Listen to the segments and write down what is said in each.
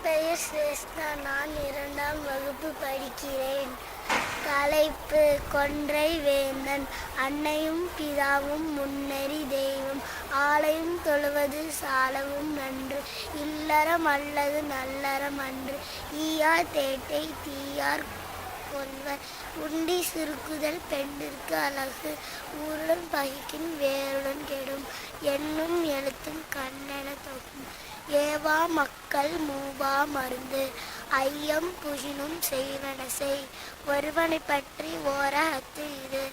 பெயர் சிரேஷ்டா. நான் 2ஆம் வகுப்பு படிக்கிறேன். தலைப்பு: கொன்றை வேந்தன். அன்னையும் பிதாவும் முன்னறி தெய்வம், ஆலயம் தொழுவது சாலவும் நன்று. இல்லறம் அல்லது நல்லறம் அன்று, ஈயார் தேட்டை தீயார் கொள்வர். உண்டி சுருக்குதல் பெண்ணிற்கு அழகு, ஊருடன் பகைக்கின் வேருடன் கெடும். எண்ணும் எழுத்தும் கண்ணென தொகும், ஏவா மக்கள் மூவா மருந்து. ஐயம் புகினும் செய்வன செய், ஒருவனை பற்றி ஓரகத்து இது.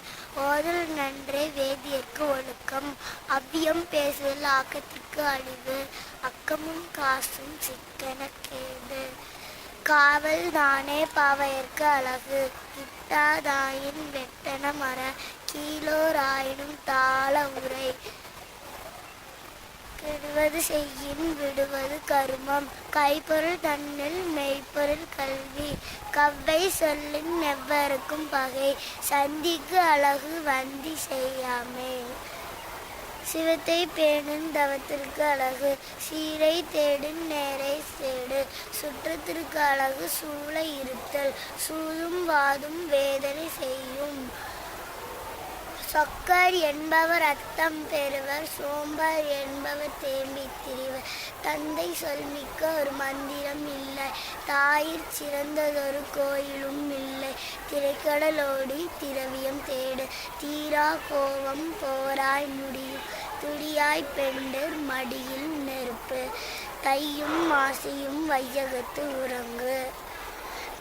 ஓதல் நன்றே வேதியர்க்கு ஒழுக்கம், அவ்வியம் பேசுதல் ஆக்கத்திற்கு அழிவு. அக்கமும் காசும் சிக்கன கேடு, காவல் தானே பாவையர்க்கு அழகு. இட்டாதாயின் வெட்டன மர, கீழோர் ஆயினும் தாள உரை. கெடுவது செய்யின் விடுவது கருமம், கைப்பொருள் தன்னில் மெய்ப்பொருள் கல்வி. கவ்வை சொல்லின் எவ்வருக்கும் பகை, சந்திக்கு அழகு வந்தி செய்யாமே. சிவத்தை பேணின் தவத்திற்கு அழகு, சீரை தேடின் நேரை தேடு. சுற்றத்திற்கு அழகு சூழ இருத்தல், சூதும் வாதும் வேதனை செய்யும். சொக்கர் என்பவர் அத்தம் பெறுவர், சோம்பர் என்பவர் தேம்பி திரிவர். தந்தை சொல்மிக்க ஒரு மந்திரம் இல்லை, தாயிற் சிறந்ததொரு கோயிலும் இல்லை. திரைக்கடலோடி திரவியம் தேடு, தீரா கோபம் போராய் முடியும். துடியாய் பெண்டர் மடியில் நெருப்பு, தையும் மாசியும் வையகத்து உறங்கு.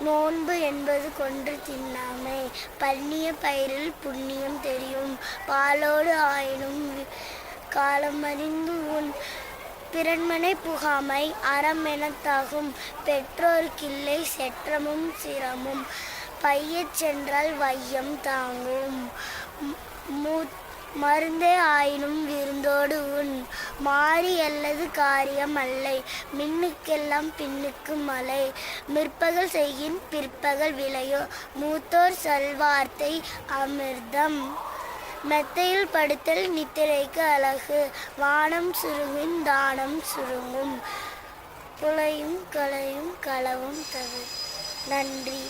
நோன்பு என்பது கொன்று தின்னாமை, பண்ணிய பயிரில் புண்ணியம் தெரியும். பாலோடு ஆயினும் காலமறிந்து உன், பிறன்மனை புகாமை அறமெனத்தாகும். பெற்றோர்க்கில்லை செற்றமும் சிரமும், பையச் சென்றால் வையம் தாங்கும். மருந்தே ஆயினும் விருந்தோடு உன், மாறி அல்லது காரியம் அல்லை. மின்னுக்கெல்லாம் பின்னுக்கு மழை, மிற்பகல் செய்கின் பிற்பகல் விளையோ. மூத்தோர் சொல்வார்த்தை அமிர்தம், மெத்தையில் படுத்தல் நித்திரைக்கு அழகு. வானம் சுருங்கின் தானம் சுருங்கும், புலையும் கலையும் களவும் தவிர. நன்றி.